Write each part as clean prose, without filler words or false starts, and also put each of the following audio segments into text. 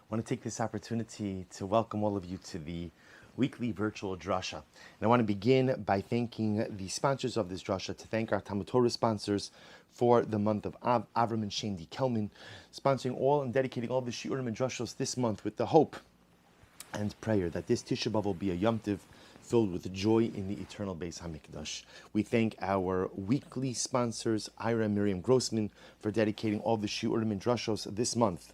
want to take this opportunity to welcome all of you to the weekly virtual Drasha. And I want to begin by thanking the sponsors of this Drasha, to thank our Talmud Torah sponsors for the month of Av, Avram and Shane Kelman, sponsoring all and dedicating all the Shiurim and Drashos this month with the hope and prayer that this Tisha B'Av will be a Yom Tiv filled with joy in the eternal Beis HaMikdash. We thank our weekly sponsors, Ira and Miriam Grossman, for dedicating all the Shiurim and Drashos this month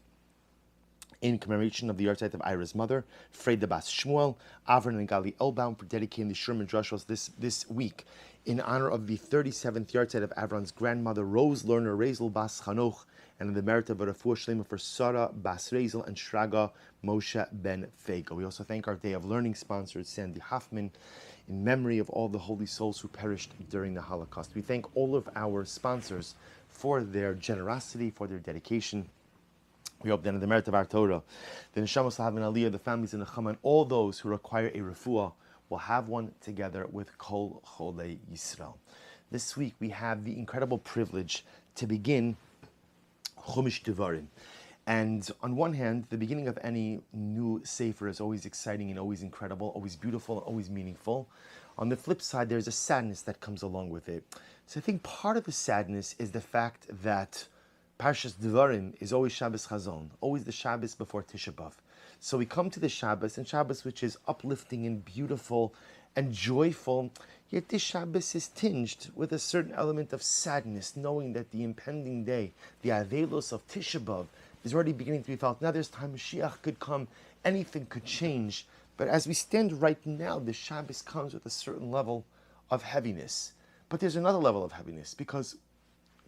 in commemoration of the yahrzeit of Ira's mother, Freda Bas Shmuel, Avron and Gali Elbaum, for dedicating the Shiurim and Drashos this week in honor of the 37th yahrzeit of Avron's grandmother, Rose Lerner Rezel Bas Chanoch, and in the merit of a refuah shlema for Sarah Bas Rezel and Shraga Moshe Ben Fego. We also thank our Day of Learning sponsors, Sandy Hoffman, in memory of all the holy souls who perished during the Holocaust. We thank all of our sponsors for their generosity, for their dedication. We hope that in the merit of our Torah, the Neshamos will have an Aliyah, the families in the Chama, and all those who require a refuah will have one together with Kol Cholei Yisrael. This week we have the incredible privilege to begin Chumash Devorim. And on one hand, the beginning of any new sefer is always exciting and always incredible, always beautiful and always meaningful. On the flip side, there's a sadness that comes along with it. So I think part of the sadness is the fact that Parshas Devarim is always Shabbos Chazon, always the Shabbos before Tisha B'Av. So we come to the Shabbos, and Shabbos which is uplifting and beautiful and joyful, yet this Shabbos is tinged with a certain element of sadness, knowing that the impending day, the Avelos of Tisha B'Av, is already beginning to be felt. Now there's time, Mashiach could come, anything could change. But as we stand right now, the Shabbos comes with a certain level of heaviness. But there's another level of heaviness, because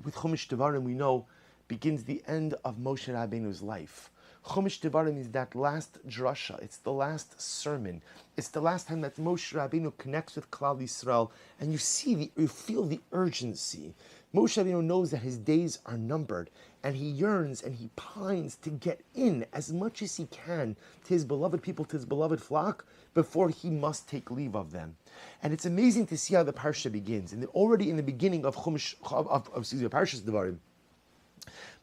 with Chumash Devarim we know begins the end of Moshe Rabbeinu's life. Chumash Devarim is that last drasha. It's the last sermon. It's the last time that Moshe Rabbeinu connects with Klal Yisrael, and you feel the urgency. Moshe Rabbeinu knows that his days are numbered, and he yearns and he pines to get in as much as he can to his beloved people, to his beloved flock, before he must take leave of them. And it's amazing to see how the parsha begins. And already in the beginning of Parshas Devarim,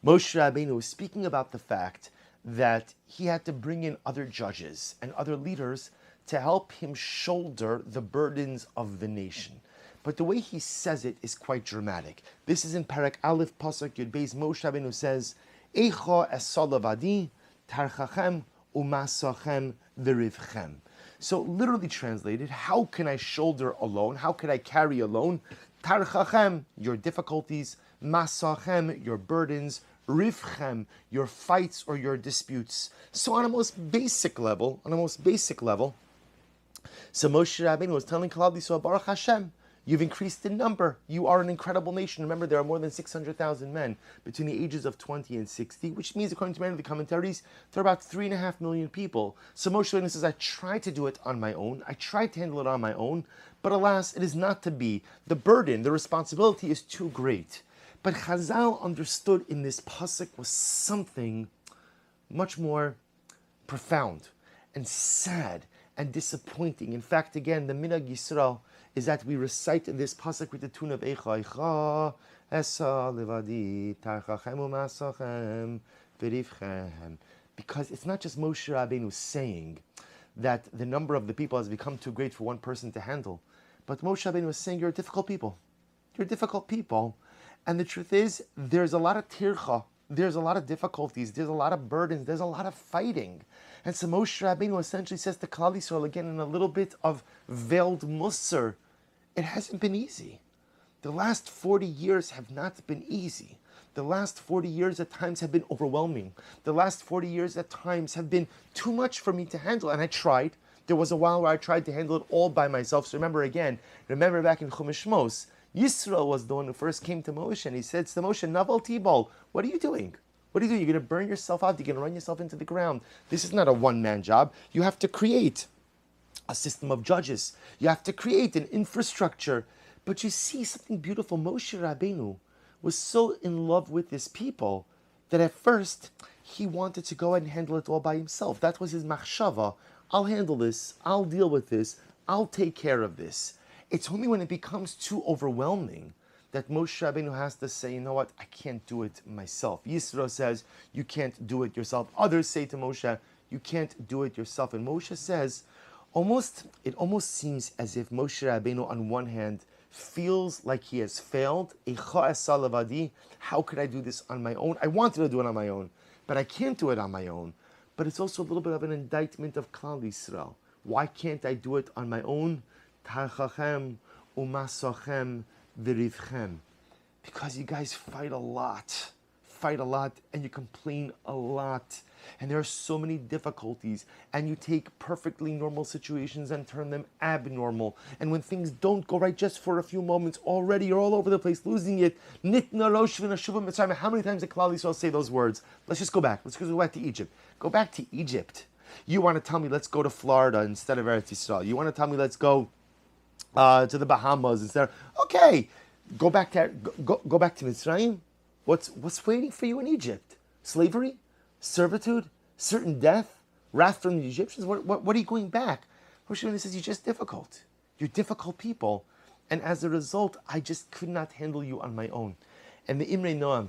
Moshe Rabbeinu was speaking about the fact that he had to bring in other judges and other leaders to help him shoulder the burdens of the nation. But the way he says it is quite dramatic. This is in Parak Aleph Pasuk Yud Beis. Moshe Rabbeinu says, "Eicha esalavadi tarchachem umasachem v'rivchem." So literally translated, how can I shoulder alone? How can I carry alone? Tarchachem, your difficulties. Masachem, your burdens. Rivchem, your fights or your disputes. So on a most basic level, so Moshe Rabbeinu was telling Klal Yisrael, Baruch Hashem, you've increased in number. You are an incredible nation. Remember, there are more than 600,000 men between the ages of 20 and 60, which means, according to many of the commentaries, there are about 3.5 million people. So Moshe Rabbeinu says, I tried to do it on my own. I tried to handle it on my own, but alas, it is not to be. The burden, the responsibility is too great. But Chazal understood in this pasuk was something much more profound and sad and disappointing. In fact, again, the Minhag Yisrael is that we recite this pasuk with the tune of Eicha Eicha Esa Levadi Tarchachem Umasachem V'rivchem, because it's not just Moshe Rabbeinu saying that the number of the people has become too great for one person to handle, but Moshe Rabbeinu was saying, you're a difficult people. You're difficult people. And the truth is, there's a lot of tircha, there's a lot of difficulties, there's a lot of burdens, there's a lot of fighting. And so Moshe Rabbeinu essentially says to Klal Yisrael, again in a little bit of veiled musar, it hasn't been easy. The last 40 years have not been easy. The last 40 years at times have been overwhelming. The last 40 years at times have been too much for me to handle. And I tried. There was a while where I tried to handle it all by myself. So remember back in Chumash Shmos, Yisrael was the one who first came to Moshe, and he said to Moshe, Naval Tibol, what are you doing? What are you doing? You're going to burn yourself out. You're going to run yourself into the ground. This is not a one-man job. You have to create a system of judges. You have to create an infrastructure. But you see something beautiful. Moshe Rabbeinu was so in love with his people that at first he wanted to go and handle it all by himself. That was his machshava. I'll handle this. I'll deal with this. I'll take care of this. It's only when it becomes too overwhelming that Moshe Rabbeinu has to say, you know what, I can't do it myself. Yisro says, you can't do it yourself. Others say to Moshe, you can't do it yourself. And Moshe says, it almost seems as if Moshe Rabbeinu on one hand feels like he has failed. How could I do this on my own? I wanted to do it on my own, but I can't do it on my own. But it's also a little bit of an indictment of Klal Yisrael. Why can't I do it on my own? Tarchachem umasochem v'rivchem. Because you guys fight a lot, and you complain a lot. And there are so many difficulties, and you take perfectly normal situations and turn them abnormal. And when things don't go right just for a few moments, already you're all over the place, losing it. Nitna rosh v'nashuva mitzrayim. How many times did Klal Yisrael say those words? Let's just go back. Let's go back to Egypt. Go back to Egypt. You want to tell me let's go to Florida instead of Eretz Yisrael. You want to tell me let's go to the Bahamas instead of... Okay, go back to Mitzrayim. What's waiting for you in Egypt? Slavery? Servitude, certain death, wrath from the Egyptians. What are you going back? Moshe Rabbeinu says, you're just difficult. You're difficult people. And as a result, I just could not handle you on my own. And the Imrei Noam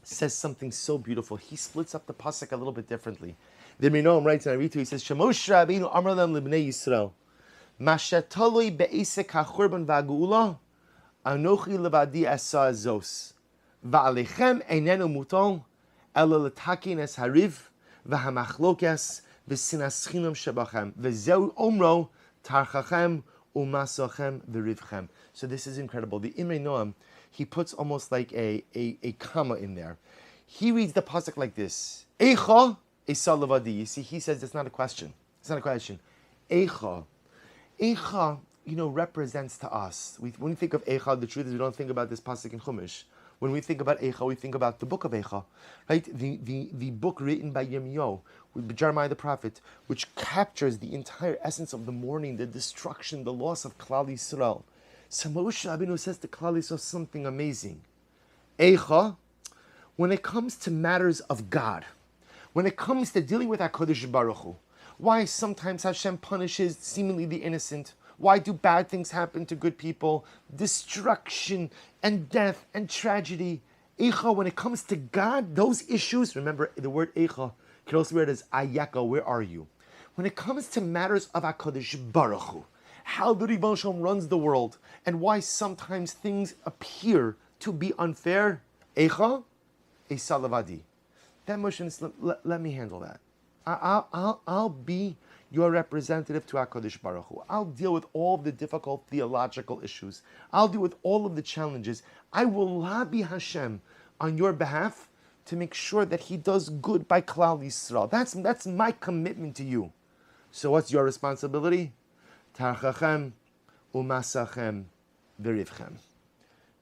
says something so beautiful. He splits up the pasuk a little bit differently. The Imrei Noam writes, and I read to you, he says, Moshe Rabbeinu amar lam libnei Yisrael, Masha taloi be'esek ha'churban va'geula, anochi levadi asa azos, va'alechem einenu mutal, ela letakin es hariv, v'hamachlokes, v'sinas chinam shebachem, v'zeu omro, tarchachem, umasochem, v'rivchem. So this is incredible. The Imrei Noam, he puts almost like a comma in there. He reads the pasuk like this. Eicha esa levadi. You see, he says it's not a question. It's not a question. Eicha. Eicha, represents to us. When we think of Eicha, the truth is we don't think about this pasuk in Chumash. When we think about Eicha, we think about the book of Eicha, right? The book written by Yirmiyahu, with Jeremiah the prophet, which captures the entire essence of the mourning, the destruction, the loss of Klal Yisrael. So Moshe Rabbeinu says to Klal Yisrael something amazing. Eicha, when it comes to matters of God, when it comes to dealing with HaKadosh Baruch Hu, why sometimes Hashem punishes seemingly the innocent? Why do bad things happen to good people? Destruction and death and tragedy. Eicha, when it comes to God, those issues, remember the word Eicha, can also be read as Ayaka, where are you? When it comes to matters of HaKadosh Baruch Hu, how the Ribbon Shalom runs the world, and why sometimes things appear to be unfair, Eicha, Esa Levadi. That motion, let me handle that. I'll be your representative to HaKadosh Baruch Hu. I'll deal with all of the difficult theological issues. I'll deal with all of the challenges. I will lobby Hashem on your behalf to make sure that He does good by Klal Yisrael. That's my commitment to you. So what's your responsibility? Tarchachem umasachem v'rivchem.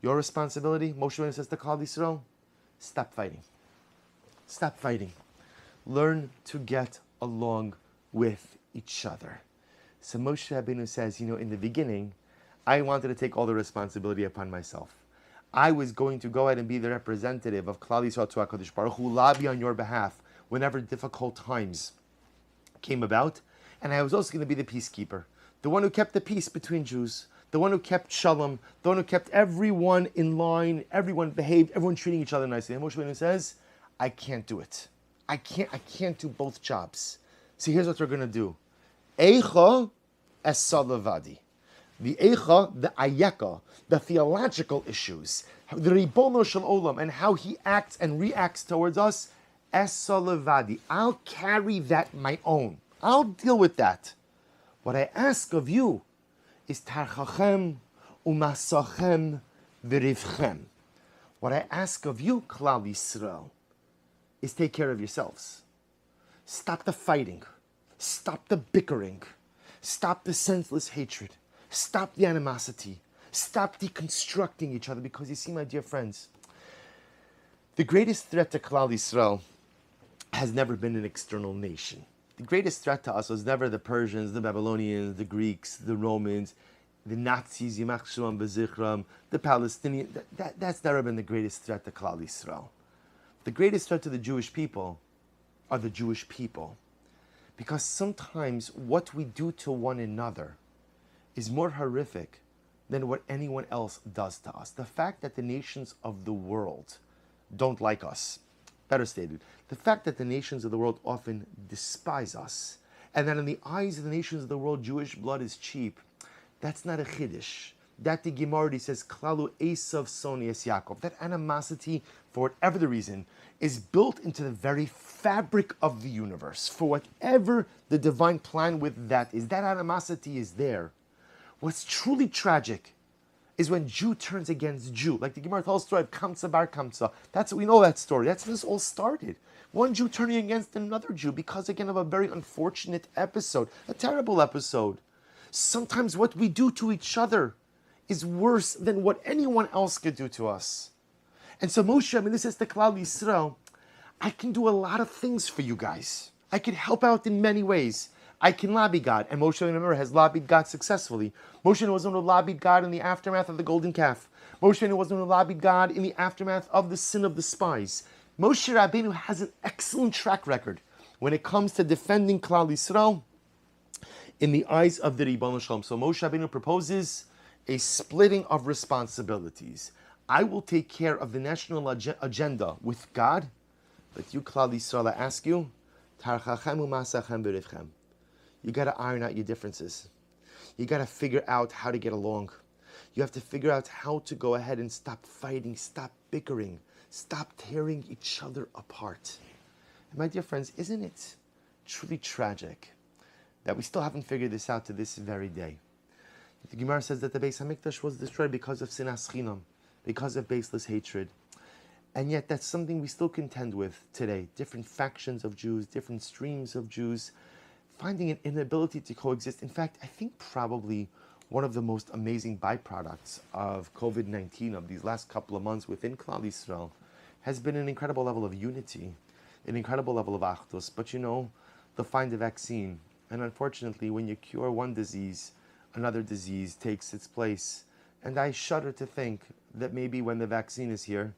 Your responsibility, Moshe Rabbeinu says to Klal Yisrael, stop fighting. Stop fighting. Learn to get along with each other. So Moshe Rabbeinu says, in the beginning, I wanted to take all the responsibility upon myself. I was going to go ahead and be the representative of Klal Yisrael to HaKadosh Baruch Hu, lobby on your behalf whenever difficult times came about. And I was also going to be the peacekeeper, the one who kept the peace between Jews, the one who kept shalom, the one who kept everyone in line, everyone behaved, everyone treating each other nicely. And Moshe Rabbeinu says, I can't do it. I can't do both jobs. See, here's what we're going to do. Eicha esa levadi. The Eicha, the Ayeka, the theological issues, the Ribono Shel Olam, and how He acts and reacts towards us, esa levadi. I'll carry that my own. I'll deal with that. What I ask of you is tarchachem umasachem v'rivchem. What I ask of you, Klal Yisrael, is take care of yourselves. Stop the fighting. Stop the bickering. Stop the senseless hatred. Stop the animosity. Stop deconstructing each other. Because you see, my dear friends, the greatest threat to Klal Yisrael has never been an external nation. The greatest threat to us was never the Persians, the Babylonians, the Greeks, the Romans, the Nazis, Yimach Shalom B'Zichram, the Palestinians. That's never been the greatest threat to Klal Yisrael. The greatest threat to the Jewish people are the Jewish people. Because sometimes what we do to one another is more horrific than what anyone else does to us. The fact that the nations of the world don't like us, better stated, the fact that the nations of the world often despise us, and that in the eyes of the nations of the world, Jewish blood is cheap, that's not a chiddush. That the Gemara already says, Klalu Esav Sonias Yaakov. That animosity, for whatever the reason, is built into the very fabric of the universe. For whatever the divine plan with that is, that animosity is there. What's truly tragic is when Jew turns against Jew. Like the Gemara tells the story of Kamsa Bar Kamsa. We know that story. That's how this all started. One Jew turning against another Jew because, again, of a very unfortunate episode, a terrible episode. Sometimes what we do to each other is worse than what anyone else could do to us. And so Moshe, this is the Klal Yisrael, I can do a lot of things for you guys. I can help out in many ways. I can lobby God, and Moshe, remember, has lobbied God successfully. Moshe was the one who lobbied God in the aftermath of the golden calf. Moshe was the one who lobbied God in the aftermath of the sin of the spies. Moshe Rabbeinu has an excellent track record when it comes to defending Klal Yisrael in the eyes of the Ribbon Shalom. So Moshe Rabbeinu proposes a splitting of responsibilities. I will take care of the national agenda with God, but you, Klal Yisrael, I ask you, Tarchachem u'masachem b'rivchem. You got to iron out your differences. You got to figure out how to get along. You have to figure out how to go ahead and stop fighting, stop bickering, stop tearing each other apart. And my dear friends, isn't it truly tragic that we still haven't figured this out to this very day? The Gemara says that the Beis HaMikdash was destroyed because of sinas chinam, because of baseless hatred. And yet that's something we still contend with today. Different factions of Jews, different streams of Jews, finding an inability to coexist. In fact, I think probably one of the most amazing byproducts of COVID-19 of these last couple of months within Klal Yisrael has been an incredible level of unity, an incredible level of achdus. But they'll find a vaccine. And unfortunately, when you cure one disease, another disease takes its place. And I shudder to think that maybe when the vaccine is here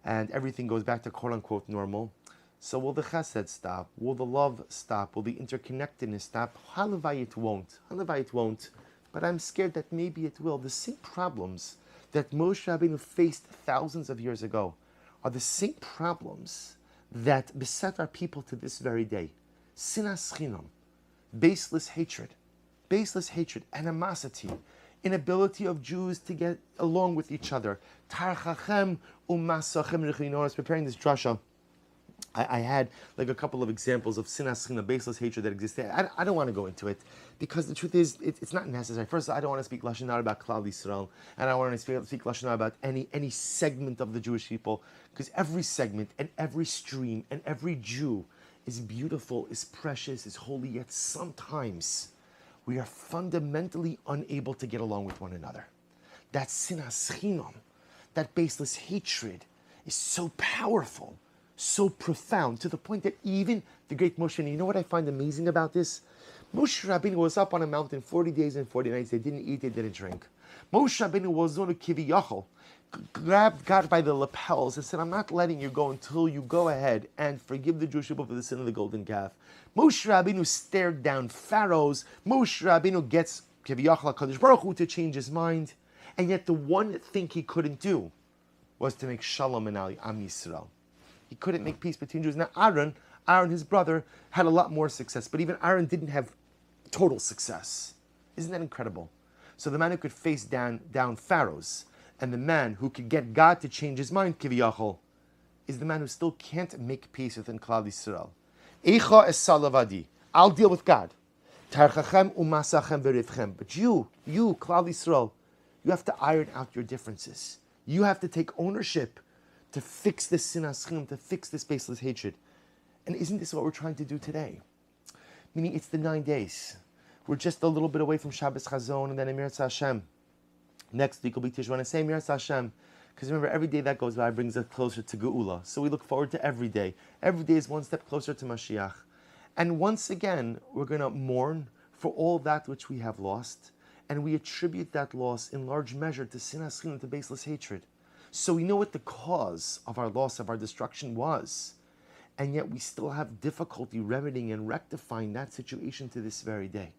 and everything goes back to quote-unquote normal, so will the chesed stop? Will the love stop? Will the interconnectedness stop? Halavai it won't. Halavai it won't. But I'm scared that maybe it will. The same problems that Moshe Rabbeinu faced thousands of years ago are the same problems that beset our people to this very day. Sinas chinam, baseless hatred, animosity, inability of Jews to get along with each other. Tarchachem u'masachem. I was preparing this drasha. I had like a couple of examples of sinas chinam, baseless hatred that existed. I don't want to go into it because the truth is it's not necessary. First, I don't want to speak lashon hara about Klal Yisrael, and I don't want to speak lashon hara about any segment of the Jewish people, because every segment and every stream and every Jew is beautiful, is precious, is holy. Yet sometimes we are fundamentally unable to get along with one another. That sinas chinam, that baseless hatred, is so powerful, so profound, to the point that even the great Moshe, and you know what I find amazing about this? Moshe Rabbeinu was up on a mountain 40 days and 40 nights. They didn't eat, they didn't drink. Moshe Rabbeinu was on a kiviyachol, grabbed God by the lapels and said, I'm not letting you go until you go ahead and forgive the Jewish people for the sin of the golden calf. Moshe Rabbeinu stared down pharaohs. Moshe Rabbeinu gets kiviyachol HaKadosh Baruch Hu to change his mind. And yet the one thing he couldn't do was to make shalom in Am Yisrael. He couldn't make peace between Jews. Now Aaron, his brother, had a lot more success, but even Aaron didn't have total success. Isn't that incredible? So the man who could face down pharaohs, and the man who could get God to change his mind, kiviyachol, is the man who still can't make peace within Klal Yisrael. Eicha es salavadi. I'll deal with God. Tarchachem u'masachem v'rivchem. But you, Klal Yisrael, you have to iron out your differences. You have to take ownership to fix this sinas chinam, to fix this baseless hatred. And isn't this what we're trying to do today? Meaning it's the 9 days. We're just a little bit away from Shabbos Chazon and then Emir Hashem. Next week will be Tishvan. I say Emir Hashem because remember, every day that goes by brings us closer to Geula. So we look forward to every day. Every day is one step closer to Mashiach. And once again, we're going to mourn for all that which we have lost. And we attribute that loss in large measure to sinas chinam, to baseless hatred. So we know what the cause of our loss, of our destruction was. And yet we still have difficulty remedying and rectifying that situation to this very day.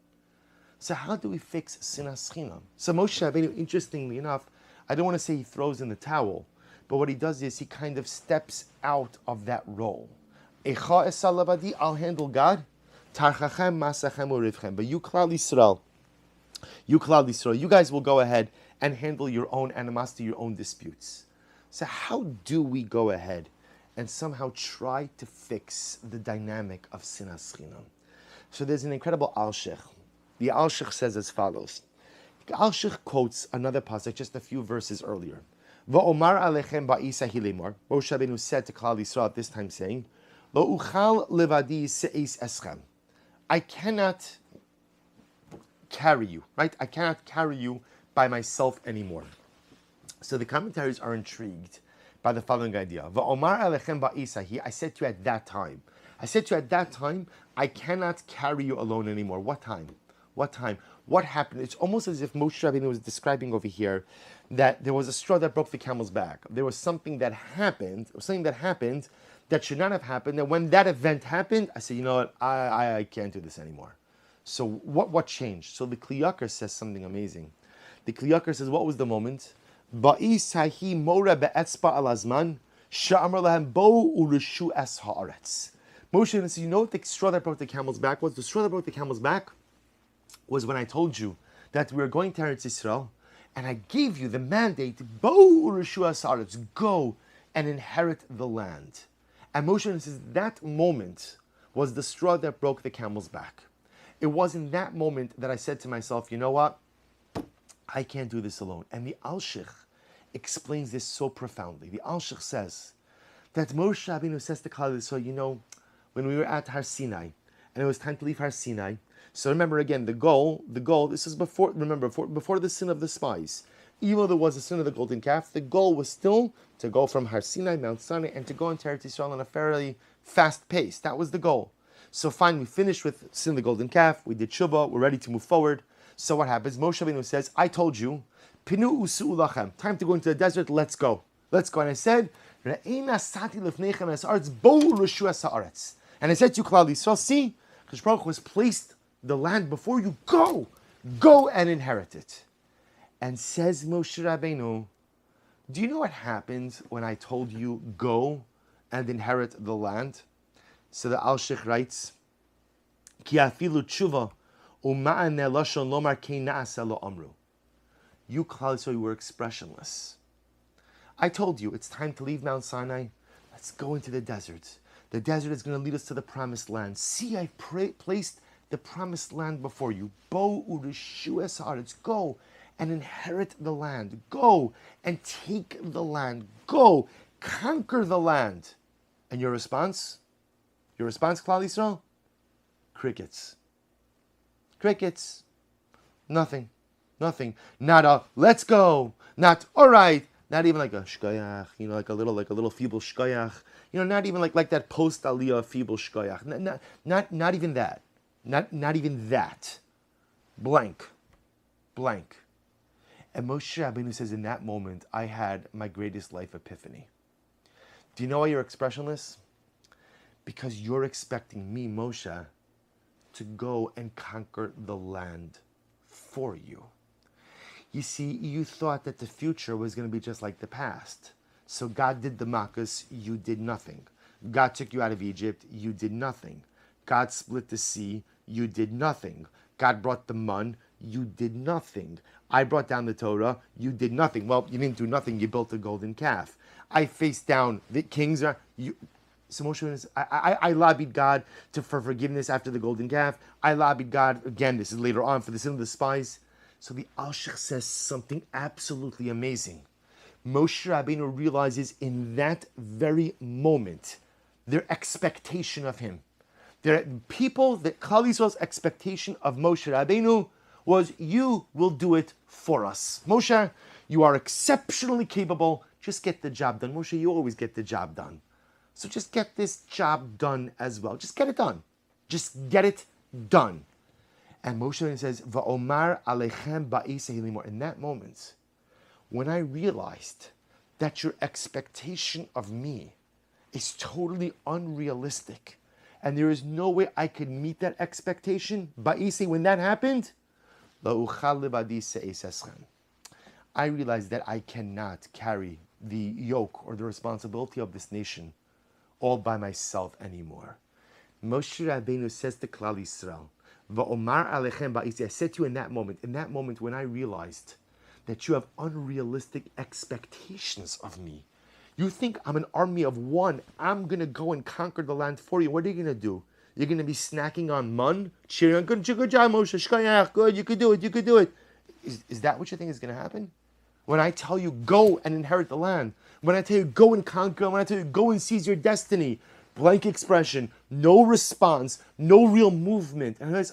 So how do we fix sinas chinam? So Moshe Rabbeinu, interestingly enough, I don't want to say he throws in the towel, but what he does is he kind of steps out of that role. Echa esalavadi, I'll handle God. Tarchachem masachem urivchem. But you Klal Yisrael, you guys will go ahead and handle your own animosity, your own disputes. So how do we go ahead and somehow try to fix the dynamic of sinas chinam? So there's an incredible Alshich. The Alshich says as follows. The Alshich quotes another pasuk just a few verses earlier. Va'omar alechem ba'isa hilemor. Moshe Rabbeinu said to Klal Yisrael at this time, saying, Lo uchal levadi se'is eschem. I cannot carry you, right? I cannot carry you by myself anymore. So the commentaries are intrigued by the following idea. Va'omar alechem ba'isahi. I said to you at that time. I cannot carry you alone anymore. What time? What happened? It's almost as if Moshe Rabbeinu was describing over here that there was a straw that broke the camel's back. There was something that happened, that should not have happened. And when that event happened, I said, you know what? I can't do this anymore. So what changed? So the Kli Yakar says something amazing. The Kli Yakar says, what was the moment? Ba'isahi mora be'etzba alazman sha'amar lahem bo urishu es haaretz. Moshe says, you know what the straw that broke the camel's back was? The straw that broke the camel's back was when I told you that we were going to Eretz Yisrael, and I gave you the mandate, bo urishu es haaretz, go and inherit the land. And Moshe says that moment was the straw that broke the camel's back. It was in that moment that I said to myself, you know what? I can't do this alone. And the Alshich explains this so profoundly. The Alshich says that Moshe Rabbeinu says to Klal Yisrael, you know, when we were at Har Sinai, and it was time to leave Har Sinai, so remember again, the goal, this is before the sin of the spies. Even though there was a sin of the golden calf, the goal was still to go from Har Sinai, Mount Sinai, and to go into Eretz Yisrael on a fairly fast pace. That was the goal. So fine, we finished with sin of the golden calf, we did Shuvah, we're ready to move forward. So what happens? Moshe Rabbeinu says, I told you, Pinu usu ulachem, time to go into the desert, let's go. And I said, and I said to you, Klal Yisrael, see, Kadosh Baruch Hu has placed the land before you, go and inherit it. And says Moshe Rabbeinu, do you know what happens when I told you, go and inherit the land? So the Alshich writes, Ki afilu tshuva uma'aneh lashon lomar kei na'aseh lo amru. You, Klal Yisrael, were expressionless. I told you, it's time to leave Mount Sinai. Let's go into the desert. The desert is going to lead us to the promised land. See, I've placed the promised land before you. Bo urishu es haaretz. Go and inherit the land. Go and take the land. Go, conquer the land. And your response? Klal Yisrael? Crickets. Nothing. Not a let's go. Not all right. Not even like a shkoyach. Like a little feeble shkoyach. Not even like that post aliyah feeble shkoyach. Not even that. Not even that. Blank. And Moshe Rabbeinu says, in that moment, I had my greatest life epiphany. Do you know why you're expressionless? Because you're expecting me, Moshe, to go and conquer the land for you. You see, you thought that the future was going to be just like the past. So God did the makkos, you did nothing. God took you out of Egypt, you did nothing. God split the sea, you did nothing. God brought the man, you did nothing. I brought down the Torah, you did nothing. Well, you didn't do nothing, you built a golden calf. I faced down the kings. So Moshe, I lobbied God for forgiveness after the golden calf. I lobbied God, again, this is later on, for the sin of the spies. So the Alshich says something absolutely amazing. Moshe Rabbeinu realizes in that very moment their expectation of him. That Klal Yisrael's expectation of Moshe Rabbeinu was, you will do it for us. Moshe, you are exceptionally capable. Just get the job done. Moshe, you always get the job done. So just get this job done as well. Just get it done. And Moshe Rabbeinu says, Va'omar alechem ba'isei limor. In that moment, when I realized that your expectation of me is totally unrealistic, and there is no way I could meet that expectation, ba'isei, when that happened, lo uchal libadi se'es eschem. I realize that I cannot carry the yoke or the responsibility of this nation all by myself anymore. Moshe Rabbeinu says to Klal Yisrael, Va'omar alechem ba'isi. I said to you in that moment when I realized that you have unrealistic expectations of me. You think I'm an army of one. I'm going to go and conquer the land for you. What are you going to do? You're going to be snacking on mun, cheering on, good job, Moshe, shkayach, good, you could do it. Is that what you think is going to happen? When I tell you, go and inherit the land. When I tell you, go and conquer. When I tell you, go and seize your destiny. Blank expression, no response, no real movement. And I realize,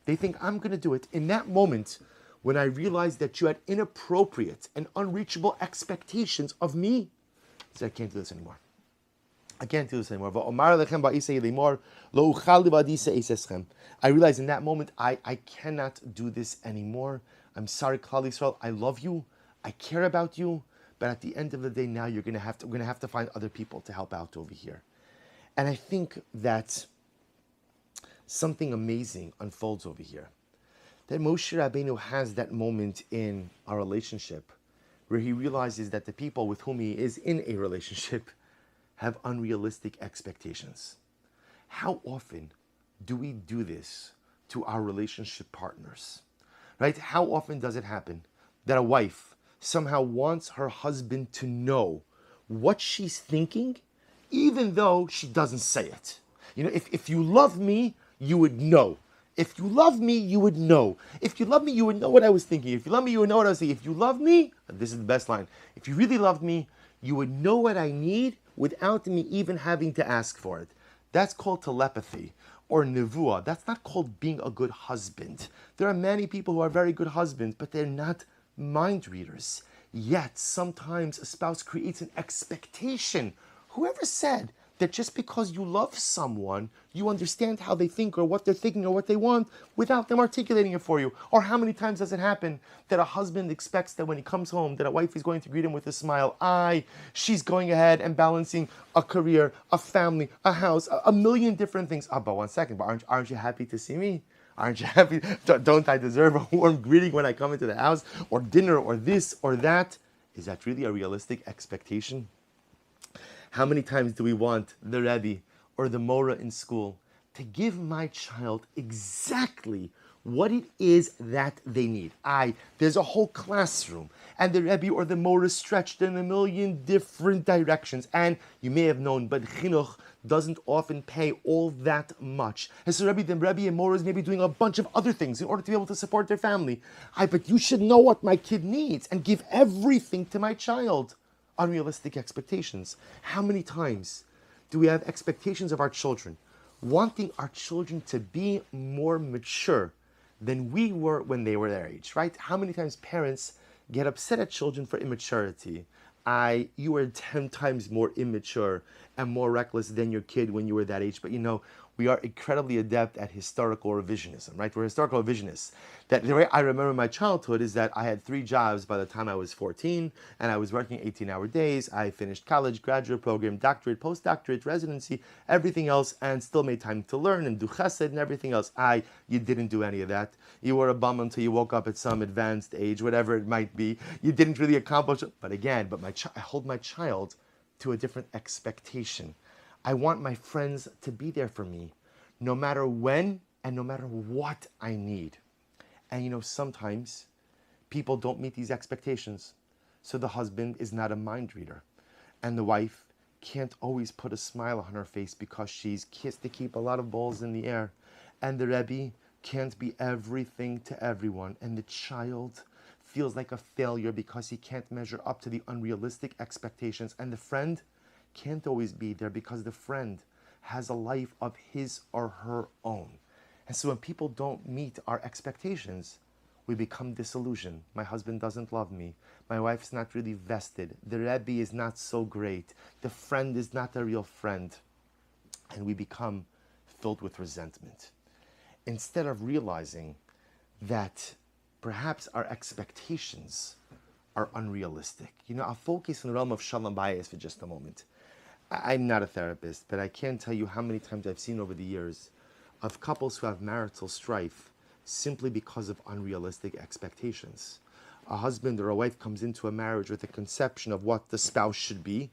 they think I'm going to do it. In that moment, when I realized that you had inappropriate and unreachable expectations of me, I said, I can't do this anymore. I realized in that moment, I cannot do this anymore. I'm sorry, Klal Yisrael. I love you. I care about you. But at the end of the day, now we're going to have to find other people to help out over here. And I think that something amazing unfolds over here. That Moshe Rabbeinu has that moment in our relationship where he realizes that the people with whom he is in a relationship have unrealistic expectations. How often do we do this to our relationship partners? Right? How often does it happen that a wife somehow wants her husband to know what she's thinking, even though she doesn't say it? You know, if you love me, you would know. If you love me, you would know. If you love me, you would know what I was thinking. If you love me, you would know what I was thinking. If you love me, this is the best line. If you really loved me, you would know what I need without me even having to ask for it. That's called telepathy or nevuah. That's not called being a good husband. There are many people who are very good husbands, but they're not mind readers. Yet, sometimes a spouse creates an expectation. Whoever said that just because you love someone, you understand how they think or what they're thinking or what they want without them articulating it for you? Or how many times does it happen that a husband expects that when he comes home that a wife is going to greet him with a smile? She's going ahead and balancing a career, a family, a house, a million different things. But 1 second, but aren't you happy to see me? Aren't you happy? Don't I deserve a warm greeting when I come into the house? Or dinner or this or that? Is that really a realistic expectation? How many times do we want the Rebbe or the Mora in school to give my child exactly what it is that they need? There's a whole classroom, and the Rebbe or the Mora is stretched in a million different directions. And you may have known, but chinuch doesn't often pay all that much. And so the Rebbe and Mora is maybe doing a bunch of other things in order to be able to support their family. But you should know what my kid needs and give everything to my child. Unrealistic expectations. How many times do we have expectations of our children, wanting our children to be more mature than we were when they were their age, right? How many times parents get upset at children for immaturity? You were 10 times more immature and more reckless than your kid when you were that age. But we are incredibly adept at historical revisionism, right? We're historical revisionists. That the way I remember my childhood is that I had 3 jobs by the time I was 14, and I was working 18-hour days. I finished college, graduate program, doctorate, postdoctorate, residency, everything else, and still made time to learn and do chesed and everything else. You didn't do any of that. You were a bum until you woke up at some advanced age, whatever it might be. You didn't really accomplish it. But again, I hold my child to a different expectation. I want my friends to be there for me, no matter when and no matter what I need. And sometimes people don't meet these expectations. So the husband is not a mind reader. And the wife can't always put a smile on her face because she's kissed to keep a lot of balls in the air. And the Rebbe can't be everything to everyone. And the child feels like a failure because he can't measure up to the unrealistic expectations. And the friend can't always be there because the friend has a life of his or her own. And so when people don't meet our expectations, we become disillusioned. My husband doesn't love me. My wife's not really vested. The Rebbe is not so great. The friend is not a real friend. And we become filled with resentment. Instead of realizing that perhaps our expectations are unrealistic. I'll focus on the realm of shalom bayis for just a moment. I'm not a therapist, but I can't tell you how many times I've seen over the years of couples who have marital strife simply because of unrealistic expectations. A husband or a wife comes into a marriage with a conception of what the spouse should be,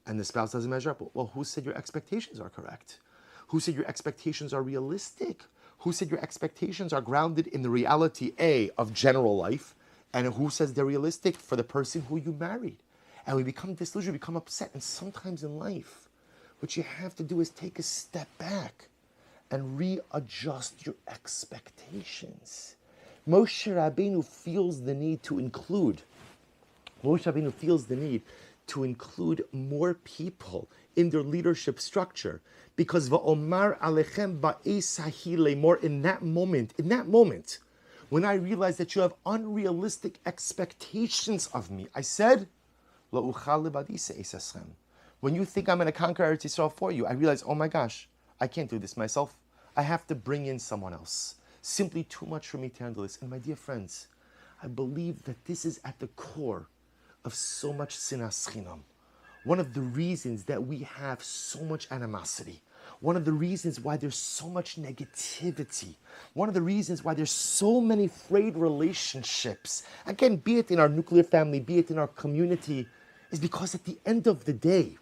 and the spouse doesn't measure up. Well, who said your expectations are correct? Who said your expectations are realistic? Who said your expectations are grounded in the reality, A, of general life, and who says they're realistic for the person who you married? And we become disillusioned, we become upset, and sometimes in life, what you have to do is take a step back and readjust your expectations. Moshe Rabbeinu feels the need to include more people in their leadership structure, because va'omar alechem ba'es hahile, more in that moment, when I realized that you have unrealistic expectations of me, I said, la'uchal lebadise esaschem. When you think I'm going to conquer Eretz Yisrael for you, I realize, oh my gosh, I can't do this myself. I have to bring in someone else. Simply too much for me to handle this. And my dear friends, I believe that this is at the core of so much sinas chinam. One of the reasons that we have so much animosity. One of the reasons why there's so much negativity. One of the reasons why there's so many frayed relationships. Again, be it in our nuclear family, be it in our community, is because at the end of the day,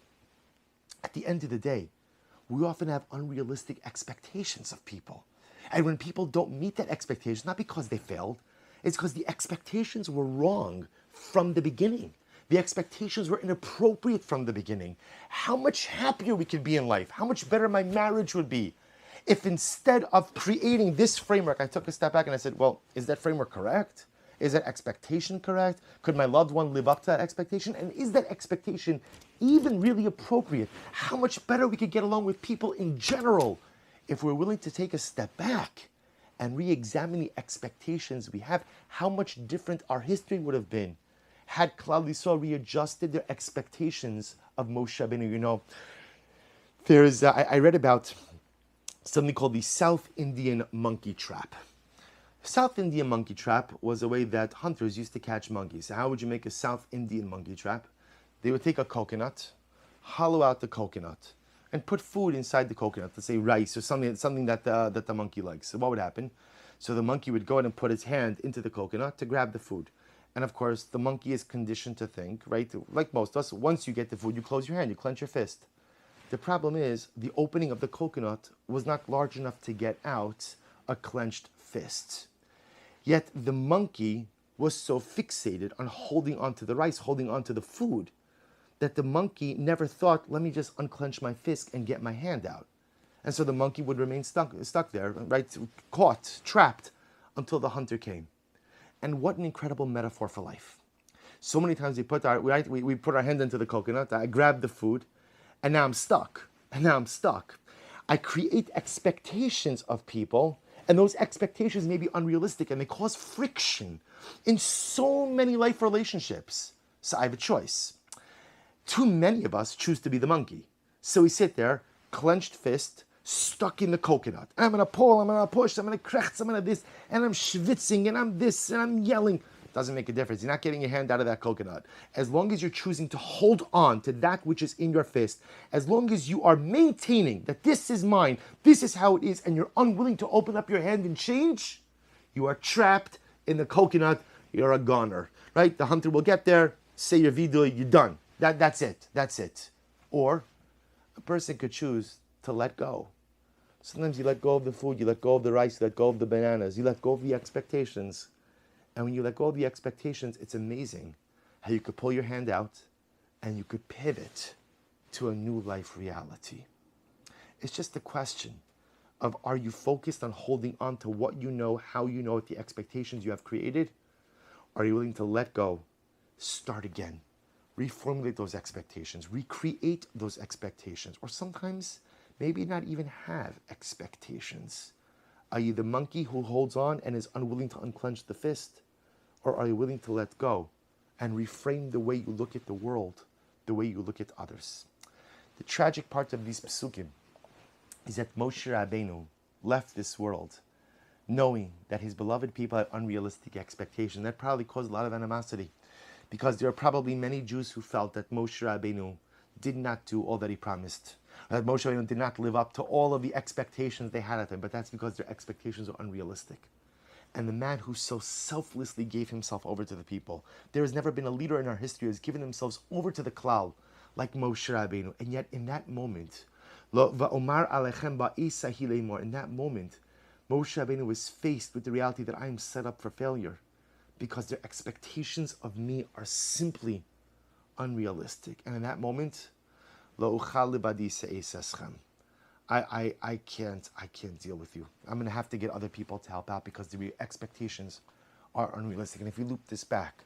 we often have unrealistic expectations of people. And when people don't meet that expectation, not because they failed, it's because the expectations were wrong from the beginning. The expectations were inappropriate from the beginning. How much happier we could be in life, how much better my marriage would be if instead of creating this framework, I took a step back and I said, well, is that framework correct? Is that expectation correct? Could my loved one live up to that expectation? And is that expectation even really appropriate? How much better we could get along with people in general if we're willing to take a step back and re-examine the expectations we have. How much different our history would have been had Klal Yisrael readjusted their expectations of Moshe Rabbeinu. You know, I read about something called the South Indian monkey trap. South Indian monkey trap was a way that hunters used to catch monkeys. How would you make a South Indian monkey trap? They would take a coconut, hollow out the coconut, and put food inside the coconut, let's say rice or something that the monkey likes. So what would happen? So the monkey would go ahead and put his hand into the coconut to grab the food. And of course, the monkey is conditioned to think, right? Like most of us, once you get the food, you close your hand, you clench your fist. The problem is, the opening of the coconut was not large enough to get out a clenched fist. Yet the monkey was so fixated on holding onto the rice, holding onto the food, that the monkey never thought, let me just unclench my fist and get my hand out. And so the monkey would remain stuck there, right? Caught, trapped, until the hunter came. And what an incredible metaphor for life. So many times we put our hand into the coconut, I grab the food, and now I'm stuck. I create expectations of people, and those expectations may be unrealistic, and they cause friction in so many life relationships. So I have a choice. Too many of us choose to be the monkey. So we sit there, clenched fist, stuck in the coconut. I'm going to pull, I'm going to push, I'm going to kretz, I'm going to this, and I'm schwitzing, and I'm this, and I'm yelling. Doesn't make a difference. You're not getting your hand out of that coconut. As long as you're choosing to hold on to that which is in your fist, as long as you are maintaining that this is mine, this is how it is, and you're unwilling to open up your hand and change, you are trapped in the coconut, you're a goner, right? The hunter will get there, say your vidui, you're done. That's it. Or a person could choose to let go. Sometimes you let go of the food, you let go of the rice, you let go of the bananas, you let go of the expectations. And when you let go of the expectations, it's amazing how you could pull your hand out and you could pivot to a new life reality. It's just a question of, are you focused on holding on to what you know, how you know it, the expectations you have created? Are you willing to let go, start again, reformulate those expectations, recreate those expectations, or sometimes maybe not even have expectations? Are you the monkey who holds on and is unwilling to unclench the fist? Or are you willing to let go and reframe the way you look at the world, the way you look at others? The tragic part of these psukim is that Moshe Rabbeinu left this world knowing that his beloved people had unrealistic expectations. That probably caused a lot of animosity, because there are probably many Jews who felt that Moshe Rabbeinu did not do all that he promised, that Moshe Rabbeinu did not live up to all of the expectations they had of him, but that's because their expectations are unrealistic. and the man who so selflessly gave himself over to the people. There has never been a leader in our history who has given themselves over to the klal like Moshe Rabbeinu. And yet in that moment, in that moment, Moshe Rabbeinu was faced with the reality that I am set up for failure because their expectations of me are simply unrealistic. And in that moment, I can't deal with you. I'm going to have to get other people to help out because the expectations are unrealistic. And if we loop this back,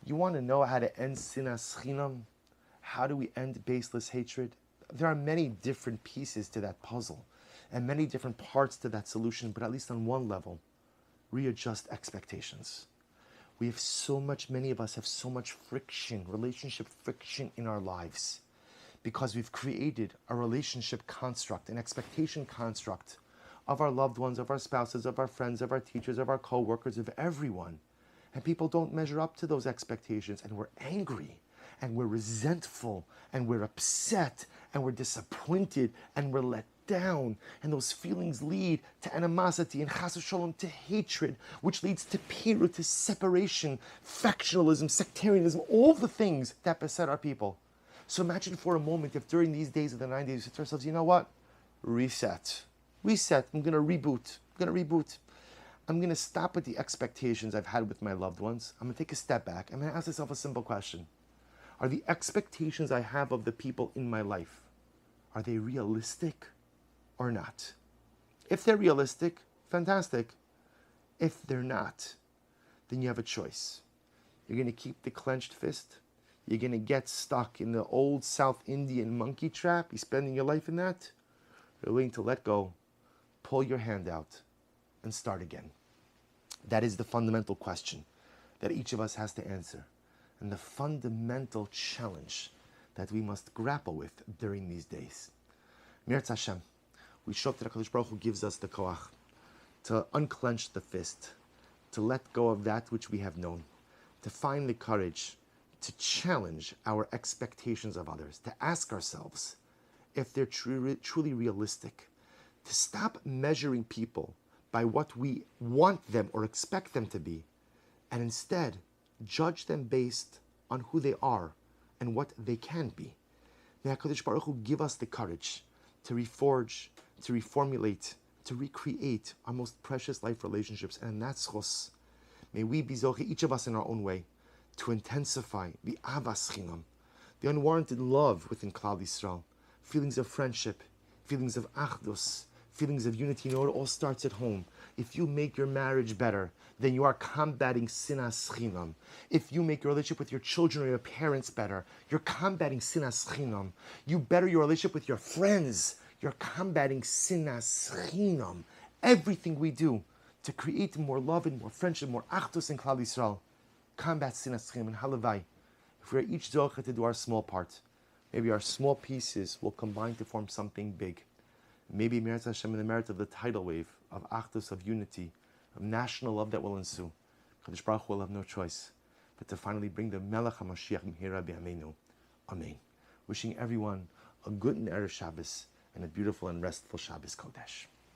you want to know how to end sinas chinam? How do we end baseless hatred? There are many different pieces to that puzzle and many different parts to that solution, but at least on one level, readjust expectations. We have so much, many of us have so much friction, relationship friction in our lives because we've created a relationship construct, an expectation construct of our loved ones, of our spouses, of our friends, of our teachers, of our co-workers, of everyone. And people don't measure up to those expectations, and we're angry, and we're resentful, and we're upset, and we're disappointed, and we're let down. And those feelings lead to animosity and chas v'sholom, to hatred, which leads to pirut, to separation, factionalism, sectarianism, all the things that beset our people. So imagine for a moment if during these days of the 90s we said to ourselves, you know what? Reset. I'm going to reboot. I'm going to stop with the expectations I've had with my loved ones. I'm going to take a step back. I'm going to ask myself a simple question. Are the expectations I have of the people in my life, are they realistic or not? If they're realistic, fantastic. If they're not, then you have a choice. You're going to keep the clenched fist. You're going to get stuck in the old South Indian monkey trap. You're spending your life in that. You're willing to let go, pull your hand out, and start again. That is the fundamental question that each of us has to answer, and the fundamental challenge that we must grapple with during these days. Mirz Hashem, we show up to the HaKadosh Baruch Hu gives us the koach to unclench the fist, to let go of that which we have known, to find the courage to challenge our expectations of others, to ask ourselves if they're truly realistic, to stop measuring people by what we want them or expect them to be, and instead judge them based on who they are and what they can be. May HaKadosh Baruch Hu give us the courage to reforge, to reformulate, to recreate our most precious life relationships, and in that schos, may we be zoche, each of us in our own way, to intensify the avas chinam, the unwarranted love within Klal Yisrael, feelings of friendship, feelings of achdus, feelings of unity. You know, it all starts at home. If you make your marriage better, then you are combating sinas chinam. If you make your relationship with your children or your parents better, you're combating sinas chinam. You better your relationship with your friends, you're combating sinas chinam. Everything we do to create more love and more friendship, more achdus in Klal Yisrael, combat sinas chinam and halavai. If we are each zocha to do our small part, maybe our small pieces will combine to form something big. Maybe Mirz Hashem, in the merit of the tidal wave of achdus, of unity, of national love that will ensue, Kadosh Baruch Hu will have no choice but to finally bring the Melech HaMashiach Mihira B'Yameinu. Amen. Wishing everyone a good and Erev Shabbos and a beautiful and restful Shabbos Kodesh.